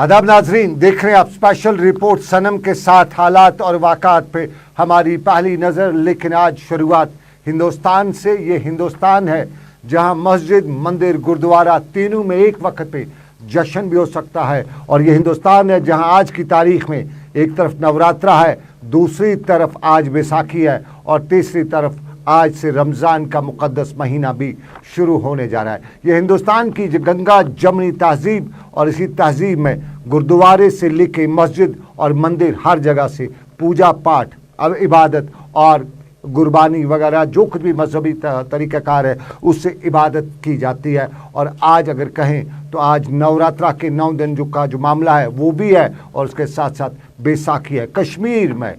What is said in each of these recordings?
आदाब नाजरीन, देख रहे हैं आप स्पेशल रिपोर्ट सनम के साथ हालात और वाक़ात पे हमारी पहली नज़र। लेकिन आज शुरुआत हिंदुस्तान से। ये हिंदुस्तान है जहां मस्जिद, मंदिर, गुरुद्वारा तीनों में एक वक्त पे जश्न भी हो सकता है। और ये हिंदुस्तान है जहां आज की तारीख में एक तरफ नवरात्रा है, दूसरी तरफ आज बैसाखी है और तीसरी तरफ आज से रमज़ान का मुक़द्दस महीना भी शुरू होने जा रहा है। ये हिंदुस्तान की गंगा जमनी तहज़ीब, और इसी तहज़ीब में गुरुद्वारे से लेके मस्जिद और मंदिर हर जगह से पूजा पाठ, अब इबादत और गुरबानी वगैरह जो कुछ भी मजहबी तरीक़ाकार है उससे इबादत की जाती है। और आज अगर कहें तो आज नवरात्रा के 9 दिन जो मामला है वो भी है, और उसके साथ साथ बैसाखी है। कश्मीर में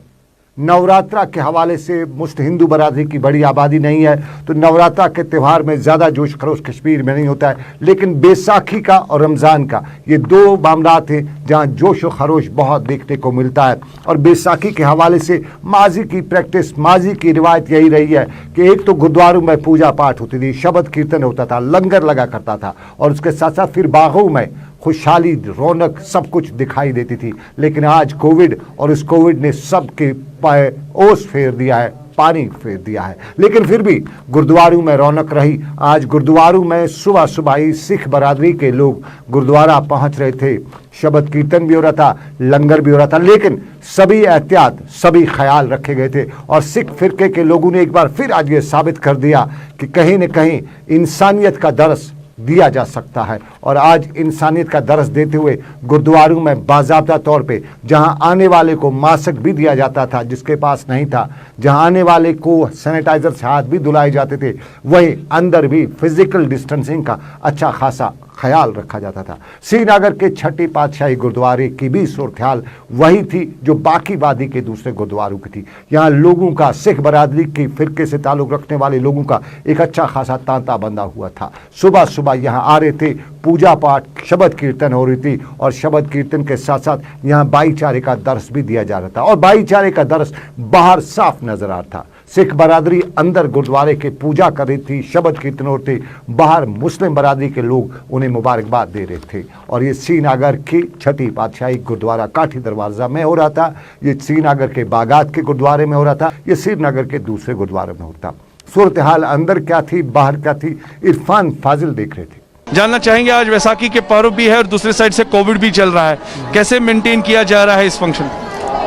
नवरात्रा के हवाले से मुस्लिम हिंदू बरादरी की बड़ी आबादी नहीं है, तो नवरात्रा के त्यौहार में ज़्यादा जोश खरोश कश्मीर में नहीं होता है। लेकिन बैसाखी का और रमज़ान का ये दो मामला थे जहाँ जोश व खरोश बहुत देखने को मिलता है। और बैसाखी के हवाले से माजी की प्रैक्टिस, माजी की रिवायत यही रही है कि एक तो गुरुद्वारों में पूजा पाठ होती थी, शब्द कीर्तन होता था, लंगर लगा करता था, और उसके साथ साथ फिर बागों में खुशहाली, रौनक, सब कुछ दिखाई देती थी। लेकिन आज कोविड, और इस कोविड ने सबके पाए ओस फेर दिया है, पानी फेर दिया है। लेकिन फिर भी गुरुद्वारों में रौनक रही। आज गुरुद्वारों में सुबह सुबह ही सिख बरादरी के लोग गुरुद्वारा पहुंच रहे थे, शब्द कीर्तन भी हो रहा था, लंगर भी हो रहा था। लेकिन सभी एहतियात, सभी ख्याल रखे गए थे। और सिख फिरके के लोगों ने एक बार फिर आज ये साबित कर दिया कि कहीं न कहीं इंसानियत का दर्स दिया जा सकता है। और आज इंसानियत का दर्स देते हुए गुरुद्वारों में बाज़ाब्ता तौर पे जहां आने वाले को मास्क भी दिया जाता था जिसके पास नहीं था, जहां आने वाले को सैनिटाइजर से हाथ भी धुलाए जाते थे, वहीं अंदर भी फिजिकल डिस्टेंसिंग का अच्छा खासा ख्याल रखा जाता था। श्रीनगर के छठी पातशाही गुरुद्वारे की भी सूरत हाल वही थी जो बाकी वादी के दूसरे गुरुद्वारों की थी। यहाँ लोगों का, सिख बरादरी की फिरके से ताल्लुक़ रखने वाले लोगों का एक अच्छा खासा तांता बंधा हुआ था। सुबह सुबह यहाँ आ रहे थे, पूजा पाठ, शब्द कीर्तन हो रही थी, और शब्द कीर्तन के साथ साथ यहाँ भाईचारे का दर्स भी दिया जा रहा था। और भाईचारे का दर्स बाहर साफ नजर आ रहा था। सिख बरादरी अंदर गुरुद्वारे के पूजा कर रही थी, शब्द कीर्तन होते, बाहर मुस्लिम बरादरी के लोग उन्हें मुबारकबाद दे रहे थे। और ये श्रीनगर की छठी पातशाही गुरुद्वारा काठी दरवाज़ा में हो रहा था, ये श्रीनगर के बागात के गुरुद्वारे में हो रहा था, ये श्रीनगर के दूसरे गुरुद्वारे में होता। सूरत हाल अंदर क्या थी, बाहर क्या थी, इरफान फाजिल देख रहे थे। जानना चाहेंगे, आज वैसाखी के पर्व भी है और दूसरी साइड से कोविड भी चल रहा है, कैसे मेंटेन किया जा रहा है इस फंक्शन?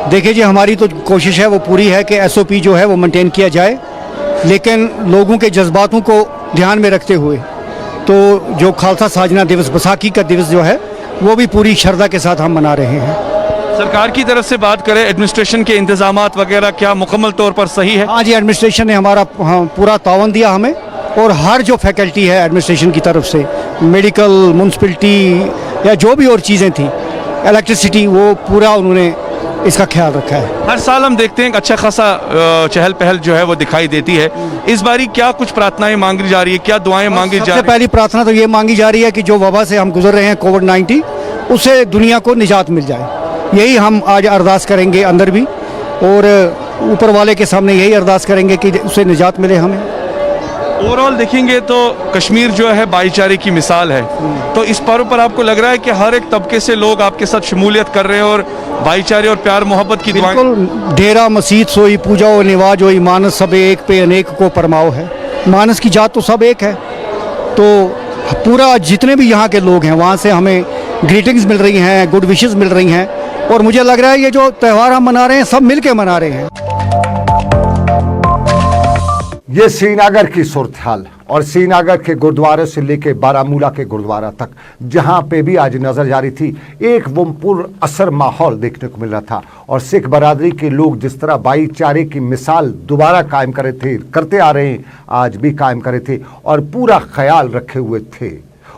देखिए जी, हमारी तो कोशिश है वो पूरी है कि एसओपी जो है वो मेंटेन किया जाए, लेकिन लोगों के जज्बातों को ध्यान में रखते हुए तो जो खालसा साजना दिवस, बैसाखी का दिवस जो है वो भी पूरी श्रद्धा के साथ हम मना रहे हैं। सरकार की तरफ से बात करें, एडमिनिस्ट्रेशन के इंतजामात वगैरह क्या मुकम्मल तौर पर सही है? हाँ जी, एडमिनिस्ट्रेशन ने हमारा पूरा तावन दिया हमें, और हर जो फैकल्टी है एडमिनिस्ट्रेशन की तरफ से, मेडिकल, म्यूनसिपलिटी या जो भी और चीज़ें थी, इलेक्ट्रिसिटी, वो पूरा उन्होंने इसका ख्याल रखा है। हर साल हम देखते हैं कि अच्छा खासा चहल पहल जो है वो दिखाई देती है। इस बारी क्या कुछ प्रार्थनाएं मांगी जा रही है, क्या दुआएं मांगी जा रही है? सबसे पहली प्रार्थना तो ये मांगी जा रही है कि जो वबा से हम गुजर रहे हैं, कोविड-19, उससे दुनिया को निजात मिल जाए। यही हम आज अरदास करेंगे अंदर भी, और ऊपर वाले के सामने यही अरदास करेंगे कि उससे निजात मिले हमें। ओवरऑल देखेंगे तो कश्मीर जो है भाईचारे की मिसाल है, तो इस पर्व पर आपको लग रहा है कि हर एक तबके से लोग आपके साथ शमूलियत कर रहे हैं और भाईचारे और प्यार मोहब्बत की दुआएं? बिल्कुल, डेरा मस्जिद सोई, पूजा और निवाज होई, मानस सब एक पे अनेक को परमाओ है। मानस की जात तो सब एक है, तो पूरा जितने भी यहाँ के लोग हैं वहाँ से हमें ग्रीटिंग्स मिल रही हैं, गुड विशेस मिल रही हैं, और मुझे लग रहा है ये जो त्यौहार हम मना रहे हैं सब मिल के मना रहे हैं। ये श्रीनगर की सूरत हाल, और श्रीनगर के गुरुद्वारे से लेके बारामूला के गुरुद्वारा तक जहां पे भी आज नजर जारी थी, एक वो पुर असर माहौल देखने को मिल रहा था। और सिख बरादरी के लोग जिस तरह भाईचारे की मिसाल दोबारा कायम करे थे, करते आ रहे हैं, आज भी कायम करे थे और पूरा ख्याल रखे हुए थे।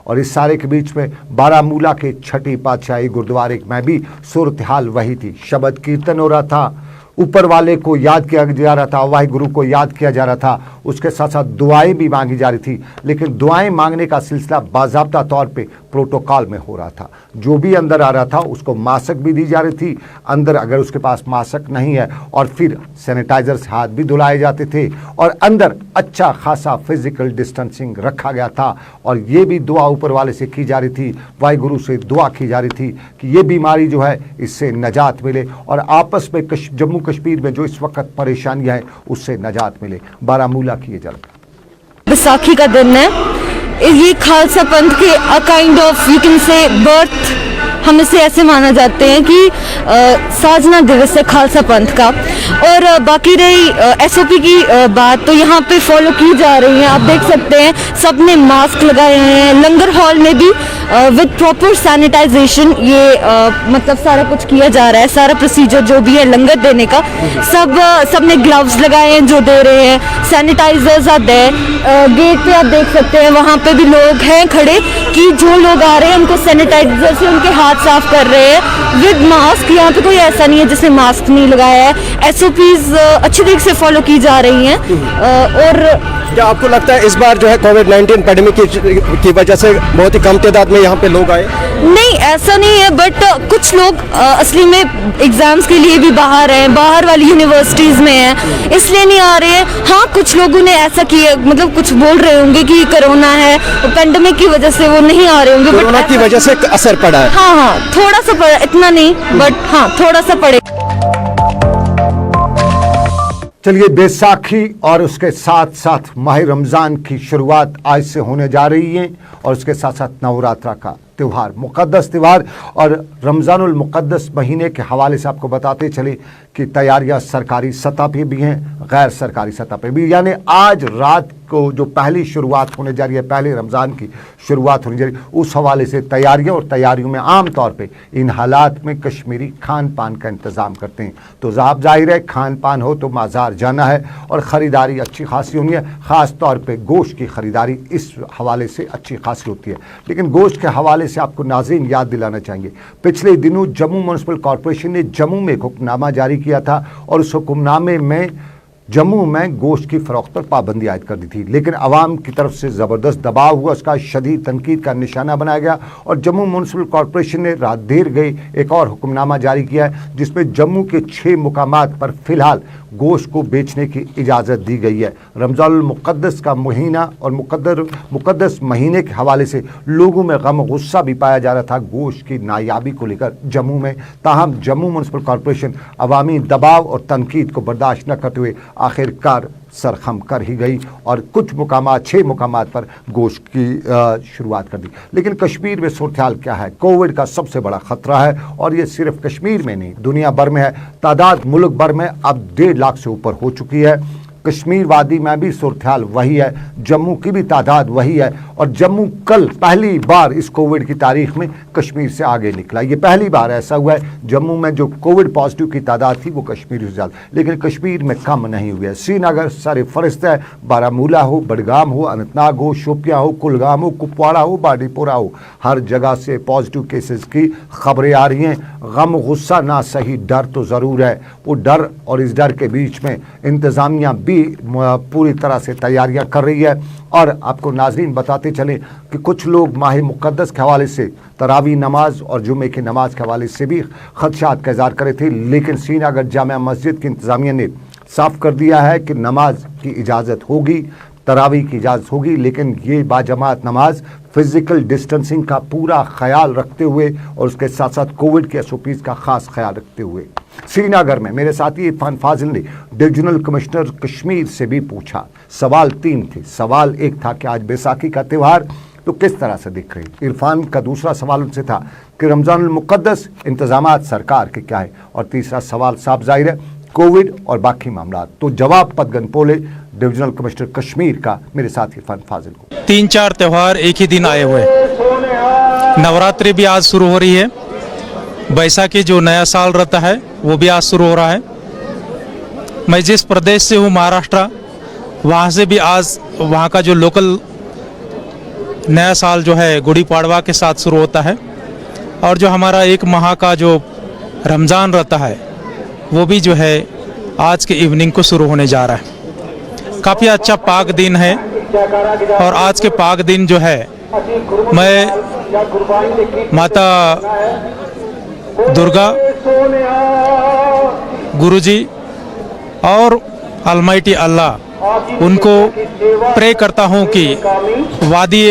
और इस सारे के बीच में बारामूला के छठी पातशाही गुरुद्वारे में भी सूरत हाल वही थी। शब्द कीर्तन हो रहा था, ऊपर वाले को याद किया जा रहा था, वाहिगुरु को याद किया जा रहा था, उसके साथ साथ दुआएं भी मांगी जा रही थी। लेकिन दुआएं मांगने का सिलसिला बाज़ाब्ता तौर पे प्रोटोकॉल में हो रहा था। जो भी अंदर आ रहा था उसको मास्क भी दी जा रही थी अंदर, अगर उसके पास मास्क नहीं है, और फिर सैनिटाइजर से हाथ भी धुलाए जाते थे, और अंदर अच्छा खासा फिजिकल डिस्टेंसिंग रखा गया था। और ये भी दुआ ऊपर वाले से की जा रही थी, वाहिगुरु से दुआ की जा रही थी कि ये बीमारी जो है इससे निजात मिले, और आपस में जम्मू कश्मीर में जो इस वक्त परेशानियां हैं उससे निजात मिले। बारामूला की ये झलक। बैसाखी का दिन है, ये खालसा पंथ के a kind of you can say birth, हम इसे ऐसे माना जाते हैं कि साजना दिवस है खालसा पंथ का। और बाकी रही एसओपी की बात, तो यहाँ पे फॉलो की जा रही है। आप देख सकते हैं सबने मास्क लगाए हैं, लंगर हॉल में भी विद प्रॉपर सैनिटाइजेशन ये मतलब सारा कुछ किया जा रहा है, सारा प्रोसीजर जो भी है लंगर देने का, सबने ग्लव्स लगाए हैं जो दे रहे हैं, सैनिटाइजर्स आते हैं। गेट पे आप देख सकते हैं वहाँ पे भी लोग हैं खड़े कि जो लोग आ रहे हैं उनको सैनिटाइजर से उनके हाथ साफ कर रहे हैं विद मास्क। यहाँ पे कोई ऐसा नहीं है जिसने मास्क नहीं लगाया है। एसओपीज अच्छी तरीके से फॉलो की जा रही हैं। और क्या आपको लगता है इस बार जो है कोविड-19 पैंडेमिक की वजह से बहुत ही कम तादाद में यहाँ पे लोग आए? नहीं, ऐसा नहीं है, बट कुछ लोग असली में एग्जाम्स के लिए भी बाहर हैं, बाहर वाली यूनिवर्सिटीज़ में हैं, इसलिए नहीं आ रहे हैं। हाँ, कुछ लोगों ने ऐसा किया, मतलब कुछ बोल रहे होंगे कि कोरोना है, पैंडेमिक की वजह से वो नहीं आ रहे होंगे, कोरोना की वजह से असर पड़ा है। हाँ, थोड़ा सा पड़ा, इतना नहीं, बट हाँ थोड़ा सा पड़े। चलिए, बैसाखी और उसके साथ साथ माह रमज़ान की शुरुआत आज से होने जा रही है, और उसके साथ साथ नवरात्रा का त्यौहार, मुक़द्दस त्यौहार। और रमज़ानुल मुक़द्दस महीने के हवाले से आपको बताते चले कि तैयारियां सरकारी सतह पे भी हैं, गैर सरकारी सतह पे भी। यानी आज रात को जो पहली शुरुआत होने जा रही है, पहले रमज़ान की शुरुआत होने जा रही है, उस हवाले से तैयारियां, और तैयारियों में आम तौर पे इन हालात में कश्मीरी खान पान का इंतज़ाम करते हैं। तो ज़ाब जाहिर है खान पान हो तो बाज़ार जाना है, और ख़रीदारी अच्छी खासी होनी है। ख़ास तौर पे गोश्त की ख़रीदारी इस हवाले से अच्छी खासी होती है। लेकिन गोश्त के हवाले से आपको नाज़रीन याद दिलाना चाहेंगे, पिछले दिनों जम्मू म्यूनसिपल कॉरपोरेशन ने जम्मू में एक हुक्मनामा जारी किया था, और उस हुक्मनामे में जम्मू में गोश्त की फ़रोख्त पर पाबंदी आयद कर दी थी। लेकिन अवाम की तरफ से ज़बरदस्त दबाव हुआ, उसका शदीद तनकीद का निशाना बनाया गया, और जम्मू म्यूनसिपल कॉरपोरेशन ने रात देर गई एक और हुक्मनामा जारी किया है, जिसमें जम्मू के 6 मुकामात पर फ़िलहाल गोश्त को बेचने की इजाज़त दी गई है। रमज़ानुल मुक़द्दस का महीना और मुक़द्दस महीने के हवाले से लोगों में गम गुस्सा भी पाया जा रहा था गोश्त की नायाबी को लेकर जम्मू में। ताहम जम्मू म्यूनसिपल कॉरपोरेशन अवामी दबाव और तनकीद को बर्दाश्त न करते हुए आखिरकार सरखम कर ही गई, और कुछ मुकामात, 6 मुकामात पर गोश्त की शुरुआत कर दी। लेकिन कश्मीर में सूरत हाल क्या है? कोविड का सबसे बड़ा ख़तरा है, और ये सिर्फ कश्मीर में नहीं दुनिया भर में है। तादाद मुल्क भर में अब 1.5 लाख से ऊपर हो चुकी है। कश्मीर वादी में भी सूरत हाल वही है, जम्मू की भी तादाद वही है, और जम्मू कल पहली बार इस कोविड की तारीख में कश्मीर से आगे निकला। ये पहली बार ऐसा हुआ है, जम्मू में जो कोविड पॉजिटिव की तादाद थी वो कश्मीर से ज़्यादा, लेकिन कश्मीर में कम नहीं हुई है। श्रीनगर सर फहरिस्त है, बारामूला हो, बडगाम हो, अनंतनाग हो, शोपियाँ हो, कुलगाम हो, कुपवाड़ा हो, बांडीपोरा हो, हर जगह से पॉजिटिव केसेस की खबरें आ रही हैं। गम गुस्सा ना सही, डर तो ज़रूर है। वो डर और इस डर के बीच में इंतज़ामिया भी पूरी तरह से तैयारियां कर रही है। और आपको नाज़रीन बताते चलें कि कुछ लोग माह मुक़द्दस के हवाले से तरावी नमाज और जुमे की नमाज के हवाले से भी खदशात का इज़हार करे थे, लेकिन श्रीनगर जामिया मस्जिद की इंतज़ामिया ने साफ कर दिया है कि नमाज की इजाज़त होगी, तरावी की इजाज़त होगी, लेकिन ये बाजमात नमाज फिज़िकल डिस्टेंसिंग का पूरा ख्याल रखते हुए, और उसके साथ साथ कोविड के SOPs का ख़ास ख्याल रखते हुए। श्रीनगर में मेरे साथी इरफान फाजिल ने डिविजनल कमिश्नर कश्मीर से भी पूछा। सवाल 3 थे। सवाल 1 था कि आज बैसाखी का त्यौहार तो किस तरह से दिख रही। इरफान का दूसरा सवाल उनसे था कि रमज़ानुल मुक़द्दस इंतज़ामात सरकार के क्या है, और तीसरा सवाल साफ जाहिर है कोविड और बाकी मामला। तो जवाब पदगन पोले डिविजनल कमिश्नर कश्मीर का मेरे साथ इरफान फाजिल को। 3-4 त्यौहार एक ही दिन आए हुए, नवरात्रि भी आज शुरू हो रही है, बैसाखी जो नया साल रहता है वो भी आज शुरू हो रहा है। मैं जिस प्रदेश से हूँ महाराष्ट्र, वहाँ से भी आज वहाँ का जो लोकल नया साल जो है गुड़ी पाड़वा के साथ शुरू होता है, और जो हमारा 1 माह का जो रमज़ान रहता है वो भी जो है आज के इवनिंग को शुरू होने जा रहा है। काफ़ी अच्छा पाक दिन है, और आज के पाक दिन जो है मैं माता दुर्गा, गुरुजी और अलमाइटी अल्लाह, उनको प्रे करता हूं कि वादी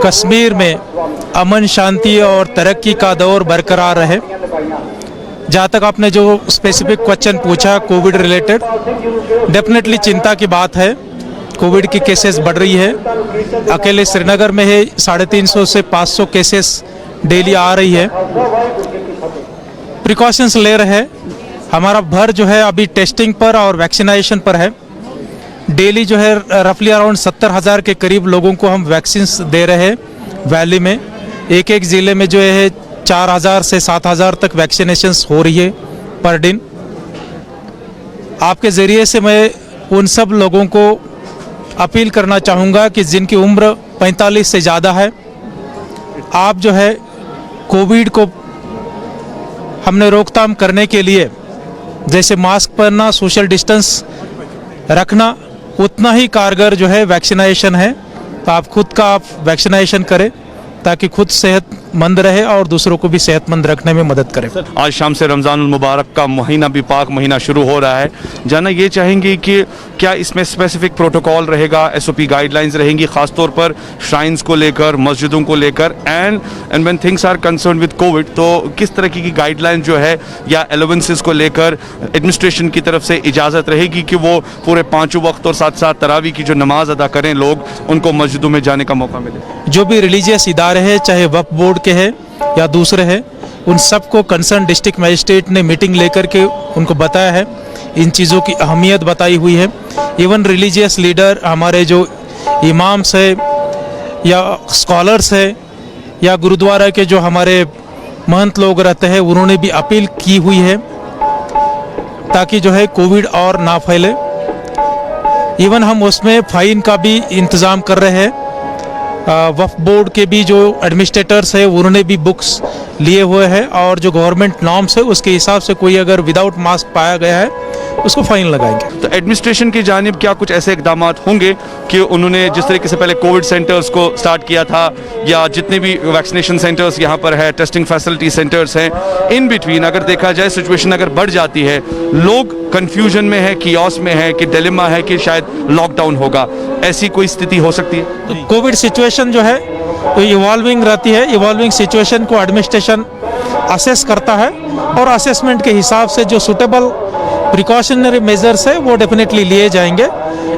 कश्मीर में अमन, शांति और तरक्की का दौर बरकरार रहे। जहाँ तक आपने जो स्पेसिफिक क्वेश्चन पूछा कोविड रिलेटेड, डेफिनेटली चिंता की बात है। कोविड की केसेस बढ़ रही है। अकेले श्रीनगर में है 350 से 500 केसेस डेली आ रही है। प्रिकॉशंस ले रहे हैं। हमारा भर जो है अभी टेस्टिंग पर और वैक्सीनेशन पर है। डेली जो है रफली अराउंड 70,000 के करीब लोगों को हम वैक्सीन दे रहे हैं वैली में। एक एक ज़िले में जो है 4,000 से 7,000 तक वैक्सीनेशंस हो रही है पर दिन। आपके ज़रिए से मैं उन सब लोगों को अपील करना चाहूँगा कि जिनकी उम्र 45 से ज़्यादा है, आप जो है कोविड को हमने रोकथाम करने के लिए जैसे मास्क पहनना, सोशल डिस्टेंस रखना, उतना ही कारगर जो है वैक्सीनेशन है। तो आप खुद का आप वैक्सीनेशन करें ताकि खुद सेहतमंद रहे और दूसरों को भी सेहतमंद रखने में मदद करें। आज शाम से रमज़ान मुबारक का महीना भी पाक महीना शुरू हो रहा है। जानना ये चाहेंगे कि क्या इसमें स्पेसिफिक प्रोटोकॉल रहेगा, SOP गाइडलाइंस रहेंगी, खासतौर पर श्राइन्स को लेकर, मस्जिदों को लेकर, and when things are concern with Covid, तो किस तरह की गाइडलाइन जो है या अलाउंसेस को लेकर एडमिनिस्ट्रेशन की तरफ से इजाज़त रहेगी कि वो पूरे 5 वक्त और साथ साथ तरावी की जो नमाज अदा करें लोग, उनको मस्जिदों में जाने का मौका मिले? जो भी रिलीजियस इदारे हैं, चाहे वक्फ बोर्ड के हैं या दूसरे हैं, उन सबको कंसर्न डिस्ट्रिक्ट मजिस्ट्रेट ने मीटिंग लेकर के उनको बताया है, इन चीज़ों की अहमियत बताई हुई है। इवन रिलीजियस लीडर, हमारे जो इमाम्स है या स्कॉलर्स है या गुरुद्वारा के जो हमारे महंत लोग रहते हैं, उन्होंने भी अपील की हुई है ताकि जो है कोविड और ना फैले। इवन हम उसमें फ़ाइन का भी इंतज़ाम कर रहे हैं। वक्फ बोर्ड के भी जो एडमिनिस्ट्रेटर्स है उन्होंने भी बुक्स लिए हुए हैं और जो गवर्नमेंट नॉर्म्स है उसके हिसाब से कोई अगर विदाउट मास्क पाया गया है उसको फाइन लगाएंगे। तो एडमिनिस्ट्रेशन की जानिब क्या कुछ ऐसे इकदाम होंगे कि उन्होंने जिस तरीके से पहले कोविड सेंटर्स को स्टार्ट किया था या जितने भी वैक्सीनेशन सेंटर्स यहाँ पर है, टेस्टिंग फैसिलिटी सेंटर्स हैं, इन बिटवीन अगर देखा जाए सिचुएशन अगर बढ़ जाती है, लोग कंफ्यूजन में है, कियोस में है कि डिलेमा है कि शायद लॉकडाउन होगा, ऐसी कोई स्थिति हो सकती है? तो कोविड सिचुएशन जो है तो इवॉल्विंग रहती है। इवॉल्विंग सिचुएशन को एडमिनिस्ट्रेशन असेस करता है और असेसमेंट के हिसाब से जो सूटेबल प्रिकॉशनरी मेजर्स है वो डेफिनेटली लिए जाएंगे।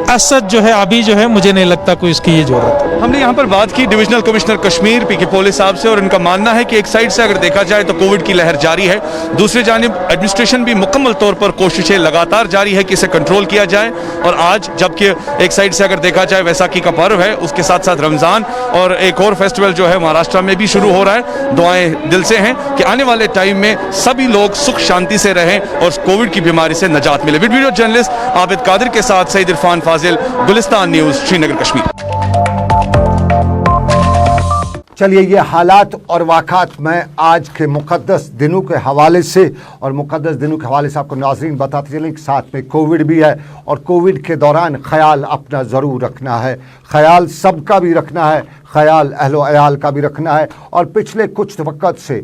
एज सच जो है अभी जो है मुझे नहीं लगता कोई इसकी ये जरूरत है। हमने यहाँ पर बात की डिविजनल कमिश्नर कश्मीर पीके पुलिस साहब से और उनका मानना है कि एक साइड से अगर देखा जाए तो कोविड की लहर जारी है, दूसरी जानिब एडमिनिस्ट्रेशन भी मुकम्मल तौर पर कोशिशें लगातार जारी है कि इसे कंट्रोल किया जाए। और आज जबकि एक साइड से अगर देखा जाए वैसाखी का पर्व है, उसके साथ साथ रमज़ान और एक और फेस्टिवल जो है महाराष्ट्र में भी शुरू हो रहा है। दुआएं दिल से हैं कि आने वाले टाइम में सभी लोग सुख शांति से रहें और कोविड की बीमारी से नजात मिले। वीडियो जर्नलिस्ट आबिद कादिर के साथ सईद इरफान फाजिल, गुलिस्तान न्यूज़, श्रीनगर, कश्मीर। चलिए, ये हालात और वाक़ात मैं आज के मुक़द्दस दिनों के हवाले से और मुक़द्दस दिनों के हवाले से आपको नाज़रीन बताते चलें कि साथ में कोविड भी है और कोविड के दौरान ख्याल अपना ज़रूर रखना है, ख्याल सबका भी रखना है, ख्याल अहलो अयाल का भी रखना है। और पिछले कुछ वक्त से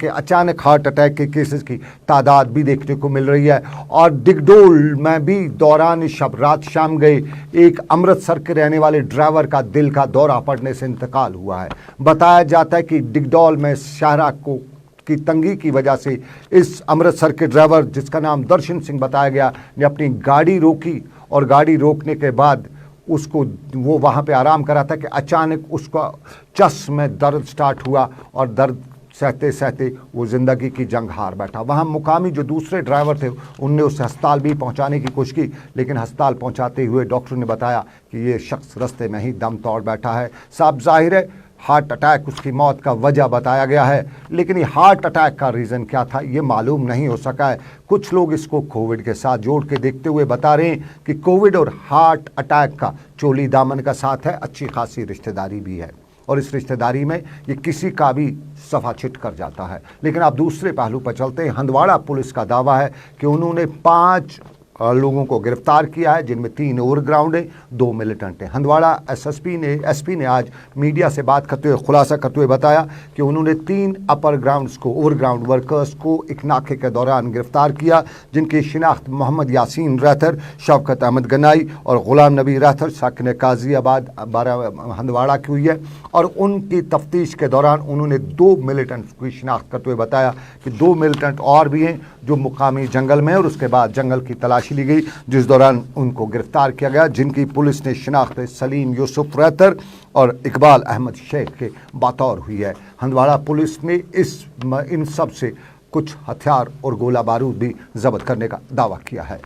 अचानक हार्ट अटैक के केसेस की तादाद भी देखने को मिल रही है। और डिगडोल में भी दौरान शब रात शाम गए एक अमृतसर के रहने वाले ड्राइवर का दिल का दौरा पड़ने से इंतकाल हुआ है। बताया जाता है कि डिगडोल में शाहरा की तंगी की वजह से इस अमृतसर के ड्राइवर, जिसका नाम दर्शन सिंह बताया गया, ने अपनी गाड़ी रोकी और गाड़ी रोकने के बाद वो वहाँ पे आराम कर रहा था कि अचानक उसका चस्ट में दर्द स्टार्ट हुआ और दर्द सहते सहते वो ज़िंदगी की जंग हार बैठा। वहाँ मुकामी जो दूसरे ड्राइवर थे उनने उसे अस्पताल भी पहुँचाने की कोशिश की, लेकिन अस्पताल पहुँचाते हुए डॉक्टर ने बताया कि ये शख्स रास्ते में ही दम तोड़ बैठा है। साफ जाहिर है हार्ट अटैक उसकी मौत का वजह बताया गया है, लेकिन ये हार्ट अटैक का रीज़न क्या था ये मालूम नहीं हो सका है। कुछ लोग इसको कोविड के साथ जोड़ के देखते हुए बता रहे हैं कि कोविड और हार्ट अटैक का चोली दामन का साथ है, अच्छी खासी रिश्तेदारी भी है और इस रिश्तेदारी में ये किसी का भी सफ़ा छिट कर जाता है। लेकिन आप दूसरे पहलू पर चलते हैं। हंदवाड़ा पुलिस का दावा है कि उन्होंने 5 लोगों को गिरफ्तार किया है, जिनमें 3 ओवरग्राउंड हैं, 2 मिलिटेंट हैं। हंदवाड़ा एसपी ने आज मीडिया से बात करते हुए खुलासा करते हुए बताया कि उन्होंने 3 अपर ग्राउंड्स को, ओवरग्राउंड वर्कर्स को एक नाके के दौरान गिरफ्तार किया, जिनकी शिनाख्त मोहम्मद यासीन रहतर, शौकत अहमद गनाई और गुलाम नबी रहतर साकिन काजियाबाद 12 हंदवाड़ा की हुई है। और उनकी तफ्तीश के दौरान उन्होंने 2 मिलिटेंट्स की शिनाख्त करते हुए बताया कि 2 मिलिटेंट और भी हैं जो मुकामी जंगल में, और उसके बाद जंगल की तलाशी ली गई जिस दौरान उनको गिरफ्तार किया गया, जिनकी पुलिस ने शिनाख्त सलीम यूसुफ रहतर और इकबाल अहमद शेख के बतौर हुई है। हंदवाड़ा पुलिस ने इन सब से कुछ हथियार और गोला बारूद भी जब्त करने का दावा किया है।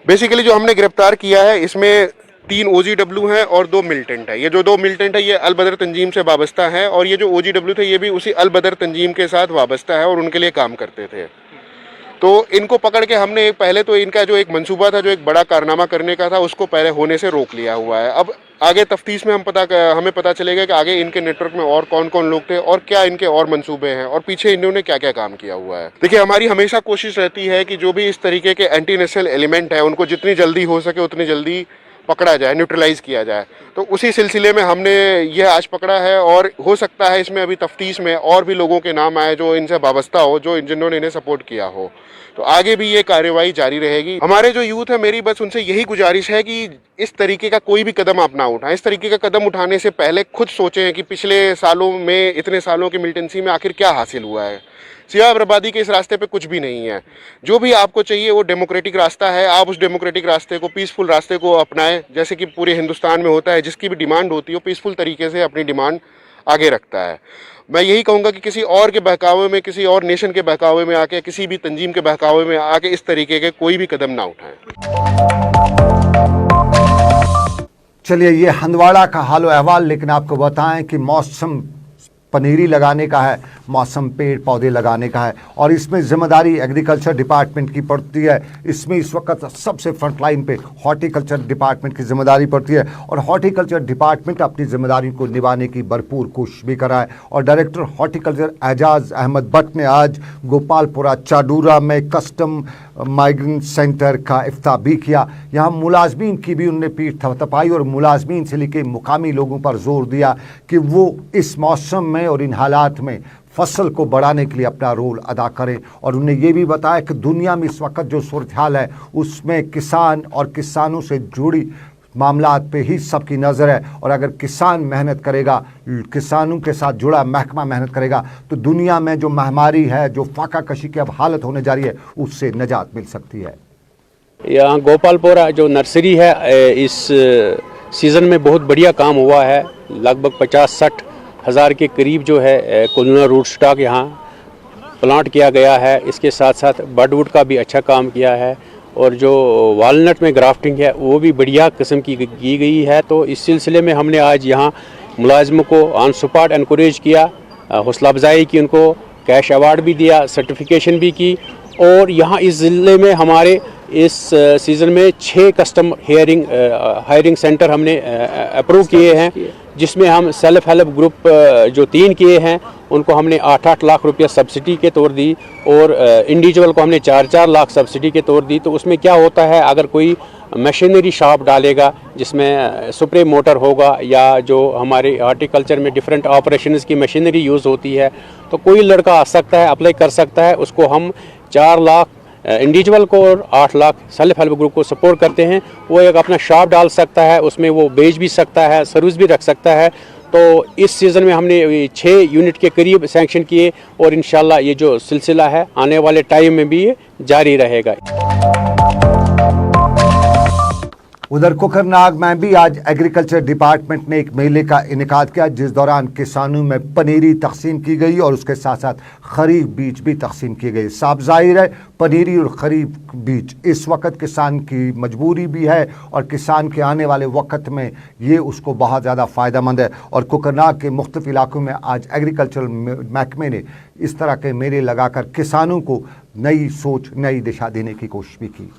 बेसिकली जो हमने गिरफ्तार किया है इसमें 3 OGW हैं और 2 मिलिटेंट है। ये जो 2 मिलिटेंट है ये अल बदर तंजीम से वाबस्ता है, और ये जो OGW थे ये भी उसी अल बदर तंजीम के साथ वाबस्ता है और उनके लिए काम करते थे। तो इनको पकड़ के हमने पहले तो इनका जो एक मंसूबा था, जो एक बड़ा कारनामा करने का था, उसको पहले होने से रोक लिया हुआ है। अब आगे तफ्तीश में हमें पता चलेगा कि आगे इनके नेटवर्क में और कौन कौन लोग थे और क्या इनके और मंसूबे हैं और पीछे इन्होंने क्या क्या काम किया हुआ है। देखिए, हमारी हमेशा कोशिश रहती है कि जो भी इस तरीके के एंटी नेशनल एलिमेंट है उनको जितनी जल्दी हो सके उतनी जल्दी पकड़ा जाए, न्यूट्रलाइज किया जाए। तो उसी सिलसिले में हमने यह आज पकड़ा है, और हो सकता है इसमें अभी तफ्तीश में और भी लोगों के नाम आए जो इनसे वाबस्ता हो, जिन्होंने इन्हें सपोर्ट किया हो। तो आगे भी ये कार्रवाई जारी रहेगी। हमारे जो यूथ है, मेरी बस उनसे यही गुजारिश है कि इस तरीके का कोई भी कदम आप ना उठाएं। इस तरीके का कदम उठाने से पहले खुद सोचें कि पिछले सालों में, इतने सालों की मिलिटेंसी में आखिर क्या हासिल हुआ है। सिवाय बर्बादी के इस रास्ते पे कुछ भी नहीं है। जो भी आपको चाहिए वो डेमोक्रेटिक रास्ता है, आप उस डेमोक्रेटिक रास्ते को, पीसफुल रास्ते को अपनाएं, जैसे कि पूरे हिंदुस्तान में होता है। जिसकी भी डिमांड होती है वो पीसफुल तरीके से अपनी डिमांड आगे रखता है। मैं यही कहूँगा कि किसी और के बहकावे में, किसी और नेशन के बहकावे में आके, किसी भी तंजीम के बहकावे में आके इस तरीके के कोई भी कदम ना उठाएं। चलिए, ये हंदवाड़ा का हाल अहवाल, लेकिन आपको बताएं कि मौसम पनीरी लगाने का है, मौसम पेड़ पौधे लगाने का है, और इसमें जिम्मेदारी एग्रीकल्चर डिपार्टमेंट की पड़ती है। इसमें इस वक्त सबसे फ्रंट लाइन पे हॉर्टिकल्चर डिपार्टमेंट की जिम्मेदारी पड़ती है, और हॉर्टिकल्चर डिपार्टमेंट अपनी जिम्मेदारी को निभाने की भरपूर कोशिश भी कर रहा है। और डायरेक्टर हॉर्टिकल्चर एजाज अहमद भट्ट ने आज गोपालपुरा चाडूरा में कस्टम माइग्रेंट सेंटर का इफ्ताह भी किया। यहाँ मुलाजमीन की भी उन्होंने पीठ थपथपाई और मुलाजमीन से लेकर मुकामी लोगों पर जोर दिया कि वो इस मौसम में और इन हालात में फसल को बढ़ाने के लिए अपना रोल अदा करें। और उन्हें ये भी बताया कि दुनिया में इस वक्त जो सूरत हाल है उसमें किसान और किसानों से जुड़ी मामलात पे ही सबकी नज़र है, और अगर किसान मेहनत करेगा, किसानों के साथ जुड़ा महकमा मेहनत करेगा, तो दुनिया में जो महामारी है, जो फाका कशी की अब हालत होने जा रही है, उससे निजात मिल सकती है। यहाँ गोपालपुरा जो नर्सरी है, इस सीज़न में बहुत बढ़िया काम हुआ है। लगभग 50-60 हज़ार के करीब जो है कोलोना रूट स्टॉक यहाँ प्लांट किया गया है। इसके साथ साथ बडवुड का भी अच्छा काम किया है, और जो वालनट में ग्राफ्टिंग है वो भी बढ़िया किस्म की गई है। तो इस सिलसिले में हमने आज यहाँ मुलाजिमों को ऑन स्पॉट एनकरेज किया, हौसला अफजाई की, उनको कैश अवार्ड भी दिया, सर्टिफिकेशन भी की। और यहाँ इस ज़िले में हमारे इस सीज़न में 6 कस्टम हायरिंग सेंटर हमने अप्रूव किए हैं, जिसमें हम सेल्फ हेल्प ग्रुप जो 3 किए हैं उनको हमने 8-8 लाख रुपया सब्सिडी के तौर दी, और इंडिविजुअल को हमने 4-4 लाख सब्सिडी के तौर दी। तो उसमें क्या होता है, अगर कोई मशीनरी शॉप डालेगा जिसमें स्प्रे मोटर होगा, या जो हमारे हॉर्टिकल्चर में डिफरेंट ऑपरेशंस की मशीनरी यूज़ होती है, तो कोई लड़का आ सकता है, अप्लाई कर सकता है। उसको हम 4 लाख इंडिविजुअल को और 8 लाख सेल्फ हेल्प ग्रुप को सपोर्ट करते हैं। वो एक अपना शॉप डाल सकता है, उसमें वो बेच भी सकता है, सर्विस भी रख सकता है। तो इस सीज़न में हमने 6 यूनिट के करीब सैंक्शन किए, और इंशाल्लाह ये जो सिलसिला है आने वाले टाइम में भी ये जारी रहेगा। उधर कुकरनाग में भी आज एग्रीकल्चर डिपार्टमेंट ने एक मेले का इनेकाद किया, जिस दौरान किसानों में पनीरी तकसीम की गई और उसके साथ साथ खरीफ बीज भी तकसीम किए गए। साफ जाहिर है पनीरी और खरीफ बीज इस वक्त किसान की मजबूरी भी है, और किसान के आने वाले वक्त में ये उसको बहुत ज़्यादा फ़ायदेमंद है। और कुकरनाग के मुख्तलिफ इलाकों में आज एग्रीकल्चर महकमे ने इस तरह के मेले लगाकर किसानों को नई सोच, नई दिशा देने की कोशिश भी की।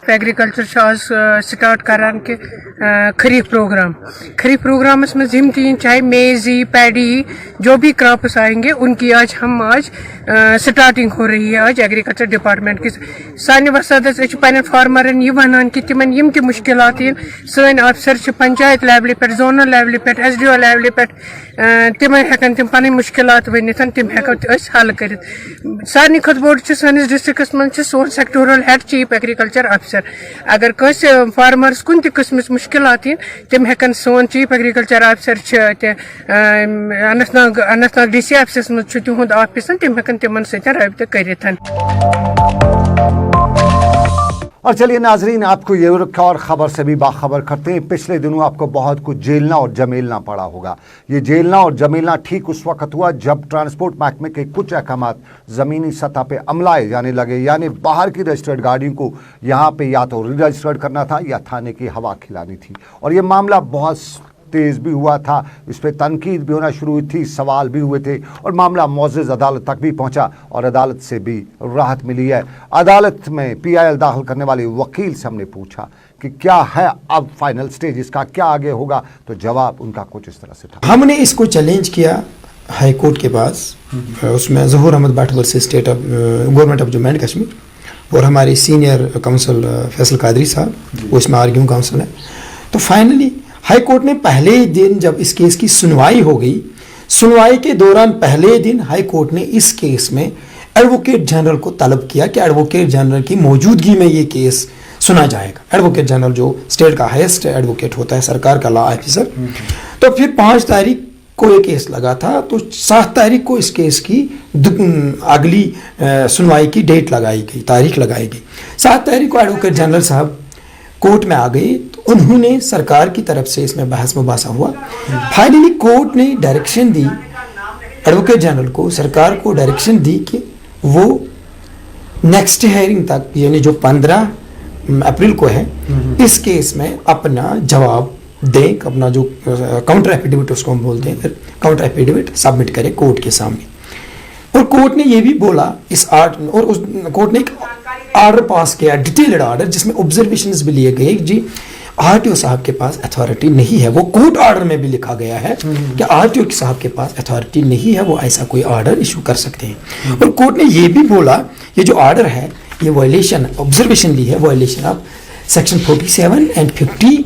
एग्रीकल्चर आज स्टार्ट करान के खरीफ प्रोग्रामस में जिम तीन चाहे मेज़ी पैडी जो भी क्रॉप्स आएंगे उनकी आज स्टार्टिंग हो रही है आज एग्रीकल्चर डिपार्टमेंट की सानि वसादस पे फार्मरन यह वनान कि तिमन यम त मुश्किलात सन अफसर पंचायत लेवल पे जोनल लेवल पे SDO लेवल पे तिम हेकन तिम पन मुश्किलात वनिथ तिम हेको हल कर सारे खुद बोड़ सानिस डिस्ट्रिक्टस मं सोन सेक्टोरल हेड चीफ एग्रीकल्चर अफसर अगर कस फार्मर्स कुन किस्म मुश्किलात तिम हेकन सोन चीफ एग्रीकल्चर अफसर अनंतनाग DC ऑफिस मं तिहुंद ऑफिस तिम हेकन तिमन सतन रब्त करिथ। और चलिए नाजरीन, आपको ये और ख़बर से भी बाखबर करते हैं। पिछले दिनों आपको बहुत कुछ झेलना और जमेलना पड़ा होगा। ये झेलना और जमेलना ठीक उस वक्त हुआ जब ट्रांसपोर्ट महकमे के कुछ अहकाम ज़मीनी सतह पे अमलाए जाने लगे, यानी बाहर की रजिस्टर्ड गाड़ियों को यहाँ पे या तो री रजिस्टर्ड करना था या थाने की हवा खिलानी थी। और ये मामला बहुत तेज़ भी हुआ था, इस पर तनकीद भी होना शुरू हुई थी, सवाल भी हुए थे और मामला मुअज़्ज़ज़ अदालत तक भी पहुंचा और अदालत से भी राहत मिली है। अदालत में PIL दाखिल करने वाले वकील से हमने पूछा कि क्या है अब फाइनल स्टेज, इसका क्या आगे होगा, तो जवाब उनका कुछ इस तरह से था। हमने इसको चैलेंज किया हाई कोर्ट के पास, उसमें Zahoor Ahmad Bhatt versus state of government of Jammu and Kashmir और हमारे सीनियर काउंसिल फैसल कादरी साहब, वो इसमें आर्ग्यूइंग काउंसिल है। तो फाइनली हाई कोर्ट ने पहले दिन जब इस केस की सुनवाई हो गई, सुनवाई के दौरान पहले दिन हाई कोर्ट ने इस केस में एडवोकेट जनरल को तलब किया कि एडवोकेट जनरल की मौजूदगी में ये केस सुना जाएगा। एडवोकेट जनरल जो स्टेट का हाईएस्ट एडवोकेट होता है, सरकार का लॉ ऑफिसर। तो फिर 5 तारीख को ये केस लगा था, तो 7 तारीख को इस केस की अगली सुनवाई की डेट लगाई गई, तारीख लगाई गई। 7 तारीख को एडवोकेट जनरल साहब कोर्ट में आ गए, तो उन्होंने सरकार की तरफ से इसमें बहस मुबासा हुआ। फाइनली कोर्ट ने डायरेक्शन दी एडवोकेट जनरल को, सरकार को डायरेक्शन दी कि वो नेक्स्ट हियरिंग तक, यानी जो 15 अप्रैल को है, इस केस में अपना जवाब दें, अपना जो काउंटर एफिडेविट उसको हम बोलते हैं, फिर काउंटर एफिडेविट सबमिट करें कोर्ट के सामने। और कोर्ट ने ये भी बोला इस कोर्ट ने एक ऑर्डर पास किया, डिटेल्ड ऑर्डर, जिसमें ऑब्जर्वेशंस भी लिए गए जी RTO साहब के पास अथॉरिटी नहीं है। वो कोर्ट ऑर्डर में भी लिखा गया है कि RTO साहब के पास अथॉरिटी नहीं है, वो ऐसा कोई ऑर्डर इशू कर सकते हैं। और कोर्ट ने ये भी बोला ये जो ऑर्डर है ये वायलेशन, ऑब्जर्वेशन ली है, violation of section 47 and 50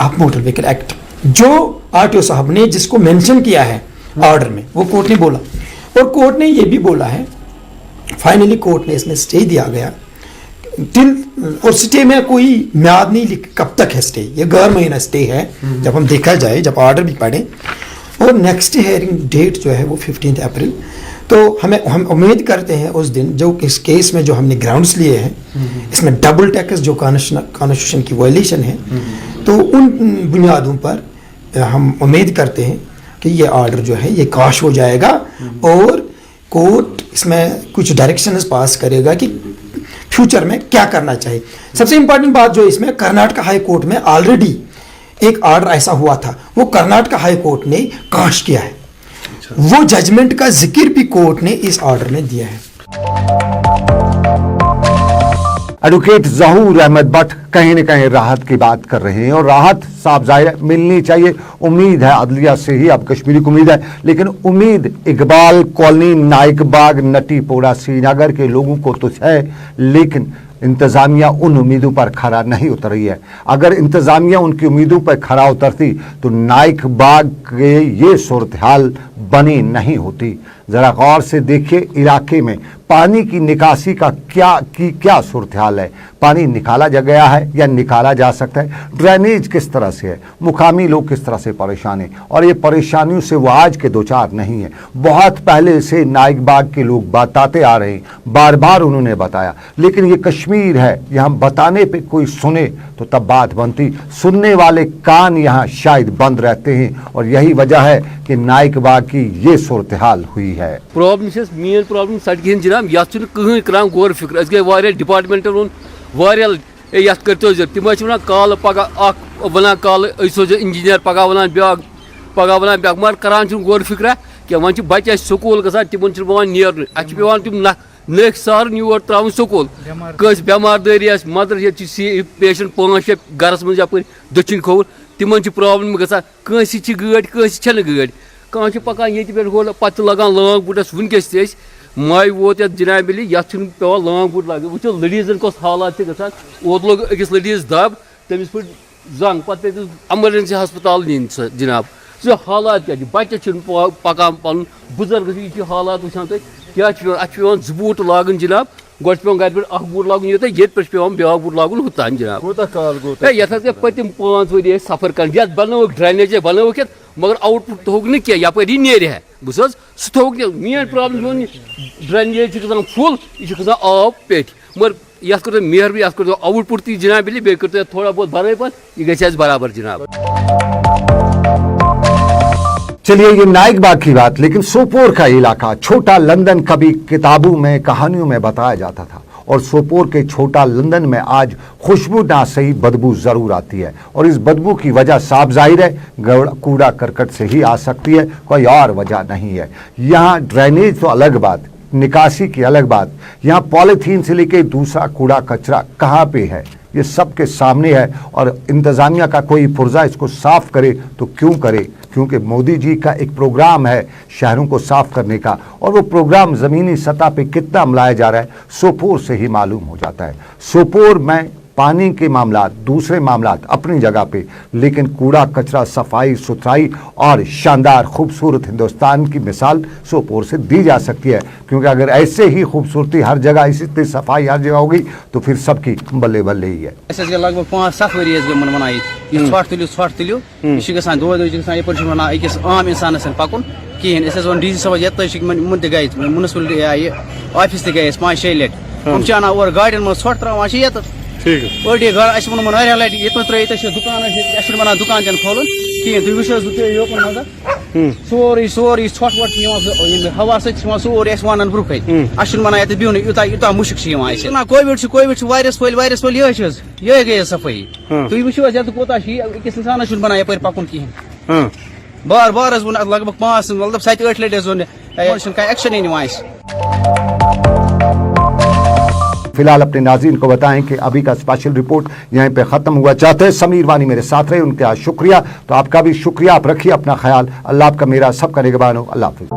of motor vehicle act, जो RTO साहब ने जिसको मेंशन किया है ऑर्डर में, वो कोर्ट ने बोला। और कोर्ट ने ये भी बोला है, फाइनली कोर्ट ने इसमें स्टे दिया गया और स्टे में कोई म्याद नहीं लिख कब तक है स्टे, ये गैर महीना स्टे है जब हम देखा जाए, जब ऑर्डर भी पढ़े। और नेक्स्ट हियरिंग डेट जो है वो 15 अप्रैल। तो हम उम्मीद करते हैं उस दिन जो इस केस में जो हमने ग्राउंड्स लिए हैं, इसमें डबल टैक्स जो कॉन्स्टिट्यूशन की वायलेशन है, तो उन बुनियादों पर हम उम्मीद करते हैं कि ये ऑर्डर जो है ये काश हो जाएगा और कोर्ट इसमें कुछ डायरेक्शंस पास करेगा कि फ्यूचर में क्या करना चाहिए। सबसे इंपॉर्टेंट बात जो इसमें, कर्नाटक हाई कोर्ट में ऑलरेडी एक ऑर्डर ऐसा हुआ था, वो कर्नाटक हाई कोर्ट ने काश किया है। वो जजमेंट का जिक्र भी कोर्ट ने इस ऑर्डर में दिया है। एडवोकेट ज़हूर अहमद भट्ट कहीं न कहीं राहत की बात कर रहे हैं और राहत साफ जाहिर मिलनी चाहिए। उम्मीद है अदलिया से ही, अब कश्मीरी को उम्मीद है, लेकिन उम्मीद इकबाल कॉलोनी, नाइक बाग, नटीपोरा, श्रीनगर के लोगों को तो है, लेकिन इंतज़ामिया उन उम्मीदों पर खरा नहीं उतर रही है। अगर इंतज़ामिया उनकी उम्मीदों पर खरा उतरती तो नाइक बाग के ये सूरत हाल बनी नहीं होती। ज़रा गौर से देखिए, इलाके में पानी की निकासी का क्या सूरत हाल है। पानी निकाला जा गया है या निकाला जा सकता है, ड्रेनेज किस तरह से है, मुकामी लोग किस तरह से परेशान हैं, और ये परेशानियों से वो आज के दो चार नहीं है, बहुत पहले से नाइक बाग के लोग बताते आ रहे हैं, बार बार उन्होंने बताया। लेकिन ये कश्मीर है, यहाँ बताने पे कोई सुने तो तब बात बनती, सुनने वाले कान यहाँ शायद बंद रहते हैं, और यही वजह है कि नाइक बाग की ये सूरत हाल हुई है। प्रॉब्लम मेन प्रॉब्लम सड़क हंद जनाब, ये कहीं करान गौर फिक्र, अस गई डिपार्टमेंटन वो ये करो तम वन कल पगह वन कल सोजो इंजीनियर पगह वन मगर करान गौर फिक्रा क्या वन बच्चे स्कूल ग तिमन पे नीर पे तम नख सार योर त्रावन स्कूल कस बेमारदारी मदर ये पेशेंट 5-6 गरस मज यप दक्षिण खोवर तिमन प्रॉब्लम गसा कंसी गाड़ी कंसी गाड़ी कह पकान ये पे पत् लगान लांग बूटस वनकस माय वोत ये जनाब अली ये पे लांग बूट लग वो लडीजन कस हालात गसान ओत लोग अकिस लडीज दब तमिस पे जंग पे एमरजेंसी हस्पताल नीन जनाब सो हालात क्या बच्चे पकान पन बुजुर्ग ये हालात वुचान तुम क्या पे 2 बूट लागन जनाब गो पे घर पे 1 बूट लागन ये पे ब्या बूट लागन हुतान जनाब ये पतिम 5 वरी सफर कर बनोक ड्रेनेज बनोक मगर आउटपुट थोक न क्या यपरी नेर है बस सह थोक मेन प्रॉब्लम ड्रेनेज फुल यह आब पेट मगर ये कर मेहरबानी ये कर आउटपुट ती जनाब बे कर थोड़ा बहुत भर पे यह गई बराबर जनाब। चलिए ये नाइक बाग की बात, लेकिन सोपोर का इलाका छोटा लंदन कभी किताबों में कहानियों में बताया जाता था और सोपोर के छोटा लंदन में आज खुशबू ना सही बदबू जरूर आती है और इस बदबू की वजह साफ जाहिर है कूड़ा करकट से ही आ सकती है, कोई और वजह नहीं है। यहाँ ड्रेनेज तो अलग बात, निकासी की अलग बात, यहाँ पॉलीथीन से लेके दूसरा कूड़ा कचरा कहाँ पे है ये सबके सामने है और इंतजामिया का कोई पुर्जा इसको साफ करे तो क्यों करे, क्योंकि मोदी जी का एक प्रोग्राम है शहरों को साफ करने का और वो प्रोग्राम ज़मीनी सतह पे कितना अमलाया जा रहा है सोपोर से ही मालूम हो जाता है। सोपोर में पानी के मामलात, दूसरे मामलात अपनी जगह पे, लेकिन कूड़ा कचरा, सफाई सुथराई और शानदार खूबसूरत हिंदुस्तान की मिसाल सोपोर से दी जा सकती है, क्योंकि अगर ऐसे ही खूबसूरती हर जगह, इसी सफाई हर जगह होगी तो फिर सबकी बल्ले बल्ले ही है। लगभग 5-7 वरी बनाई षठ तुलियो यह दो अकिस आम इंसान पकुन कहें डी सी सब मुन गए म्यूनसिपलिटी आये ऑफिस गए 5-6 लट हम अना और गाड़ियों मज षठ त्रावान ये ओडी घर अस वो लट ये त्र दुकान बना दुकान तन खोलन कहें तुम वो योकन मज सोरे सोरे षठ वट हवा सोरे वन ब्रुख अस बना ये बिहन यूत मुश्क कोविड वायरस फैल ये गई सफाई तुम वो ये कोता अकिस इंसानस बना यप पकुन कहें बार बार लगभग 5 मतलब 7-8 लट एक्शन ही निवान। फिलहाल अपने नाज़रीन को बताएं कि अभी का स्पेशल रिपोर्ट यहीं पे ख़त्म हुआ। चाहते हैं समीर वानी मेरे साथ रहे, उनका शुक्रिया, तो आपका भी शुक्रिया। आप रखिए अपना ख्याल। अल्लाह आपका मेरा सबका निगहबान हो। अल्लाह हाफ़िज़।